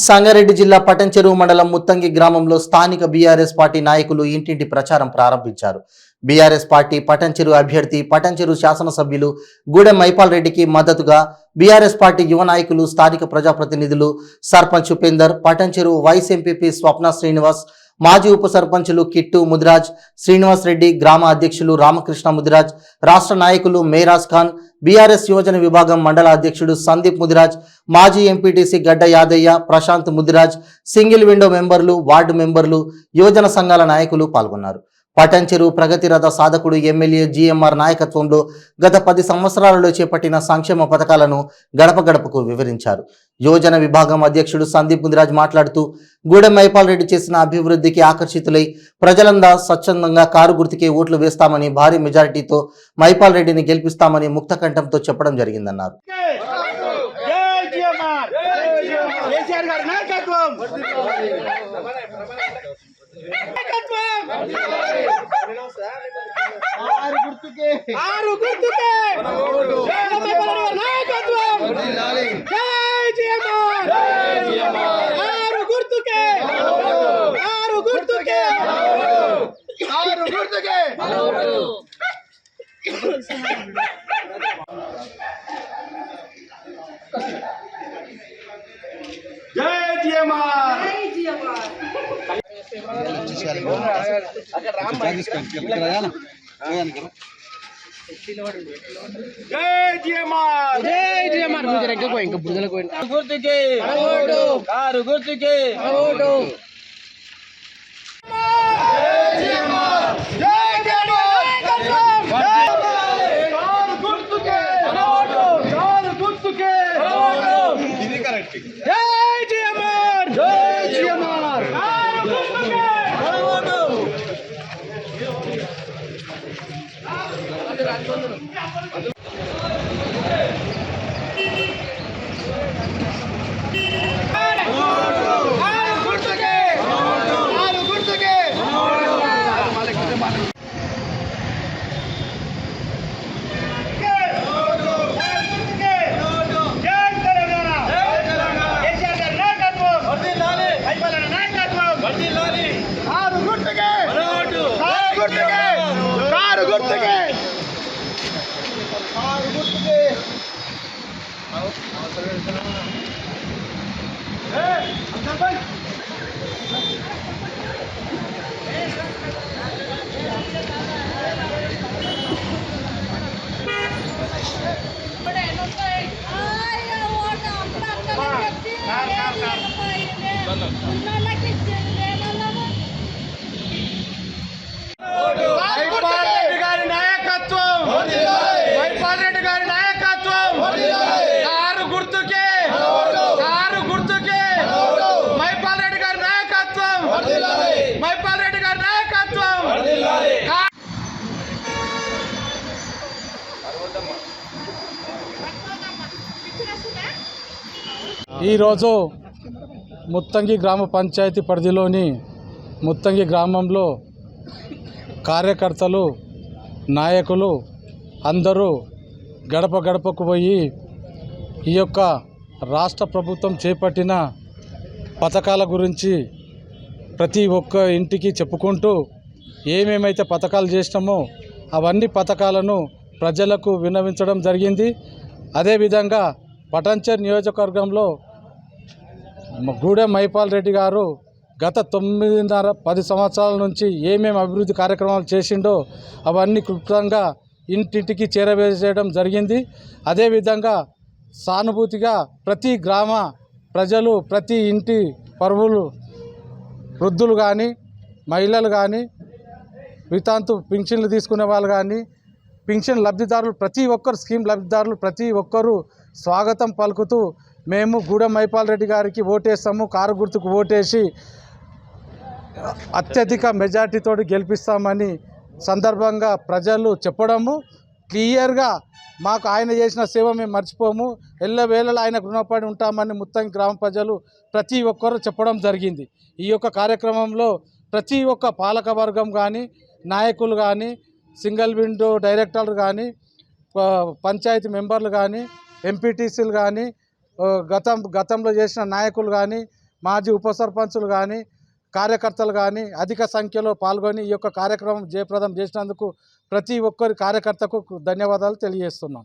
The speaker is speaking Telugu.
సంగారెడ్డి జిల్లా పటంచెరువు మండలం ముత్తంగి గ్రామంలో స్థానిక బీఆర్ఎస్ పార్టీ నాయకులు ఇంటింటి ప్రచారం ప్రారంభించారు. బీఆర్ఎస్ పార్టీ పటంచెరువు అభ్యర్థి పటంచెరువు శాసనసభ్యులు గూడెం మైపాల్ రెడ్డికి మద్దతుగా బీఆర్ఎస్ పార్టీ యువ నాయకులు, స్థానిక ప్రజాప్రతినిధులు, సర్పంచ్ ఉపేందర్, పటంచెరువు వైస్ ఎంపీపీ స్వప్న శ్రీనివాస్, మాజీ ఉప సర్పంచులు కిట్టు ముదిరాజ్, శ్రీనివాస్ రెడ్డి, గ్రామ అధ్యక్షులు రామకృష్ణ ముదిరాజ్, రాష్ట్ర నాయకులు మేరాజ్ ఖాన్, బీఆర్ఎస్ యువజన విభాగం మండల అధ్యక్షుడు సందీప్ ముదిరాజ్, మాజీ ఎంపీటీసీ గడ్డ యాదయ్య, ప్రశాంత్ ముదిరాజ్, సింగిల్ విండో మెంబర్లు, వార్డు మెంబర్లు, యువజన సంఘాల నాయకులు పాల్గొన్నారు. పటంచెరువు ప్రగతి రథ సాధకుడు ఎమ్మెల్యే జీఎంఆర్ నాయకత్వంలో గత 10 సంవత్సరాలలో చేపట్టిన సంక్షేమ పథకాలను గడప గడపకు వివరించారు. యువజన విభాగం అధ్యక్షుడు సందీప్ ముదిరాజ్ మాట్లాడుతూ గూడెం మైపాల్ రెడ్డి చేసిన అభివృద్ధికి ఆకర్షితులై ప్రజలందా స్వచ్ఛందంగా కారు గుర్తుకే ఓట్లు వేస్తామని, భారీ మెజారిటీతో మైపాల్ రెడ్డిని గెలిపిస్తామని ముక్తకంఠంతో చెప్పడం జరిగిందన్నారు. ఆరు గుర్తుకే నాయకత్వం. జై జీఎంఆర్. ఆరు గుర్తుకే జై జీఎంఆర్. గుర్తుకే కారు గుర్తుకే ఇది కరెక్ట్. జై జీఎంఆర్. ఈరోజు ముత్తంగి గ్రామ పంచాయతీ పరిధిలోని ముత్తంగి గ్రామంలో కార్యకర్తలు, నాయకులు అందరూ గడప గడపకు పోయి ఈ యొక్క రాష్ట్ర ప్రభుత్వం చేపట్టిన పథకాల గురించి ప్రతి ఒక్క ఇంటికి చెప్పుకుంటూ ఏమేమైతే పథకాలు చేసినామో అవన్నీ పథకాలను ప్రజలకు విన్నవించడం జరిగింది. అదేవిధంగా పటంచెరు నియోజకవర్గంలో గూడెం మైపాల్ రెడ్డి గారు గత 9.5-10 సంవత్సరాల నుంచి ఏమేమి అభివృద్ధి కార్యక్రమాలు చేసిండో అవన్నీ క్లుప్తంగా ఇంటింటికి చేరవేసేయడం జరిగింది. అదేవిధంగా సానుభూతిగా ప్రతి గ్రామ ప్రజలు, ప్రతి ఇంటి పరువులు, వృద్ధులు కానీ, మహిళలు కానీ, వితాంతు పింఛన్లు తీసుకునే వాళ్ళు కానీ, పింఛన్ లబ్ధిదారులు ప్రతి ఒక్కరు, స్కీమ్ లబ్ధిదారులు ప్రతి ఒక్కరూ స్వాగతం పలుకుతూ మేము గూడెం మైపాల్ రెడ్డి గారికి ఓటేస్తాము, కారు గుర్తుకు ఓటేసి అత్యధిక మెజార్టీతో గెలిపిస్తామని సందర్భంగా ప్రజలు చెప్పడము, క్లియర్గా మాకు ఆయన చేసిన సేవ మేము మర్చిపోము, ఎల్లవేళలా ఆయన రుణపడి ఉంటామని ముత్తంగి గ్రామ ప్రజలు ప్రతి ఒక్కరూ చెప్పడం జరిగింది. ఈ యొక్క కార్యక్రమంలో ప్రతి ఒక్క పాలక వర్గం కానీ, నాయకులు కానీ, సింగిల్ విండో డైరెక్టర్లు కానీ, పంచాయతీ మెంబర్లు కానీ, ఎంపీటీసీలు కానీ, గతంలో చేసిన నాయకులు కానీ, మాజీ ఉప సర్పంచులు కానీ కార్యకర్తలు కానీ అధిక సంఖ్యలో పాల్గొని ఈ యొక్క కార్యక్రమం జయప్రదం చేసినందుకు ప్రతి ఒక్కరి కార్యకర్తకు ధన్యవాదాలు తెలియజేస్తున్నాం.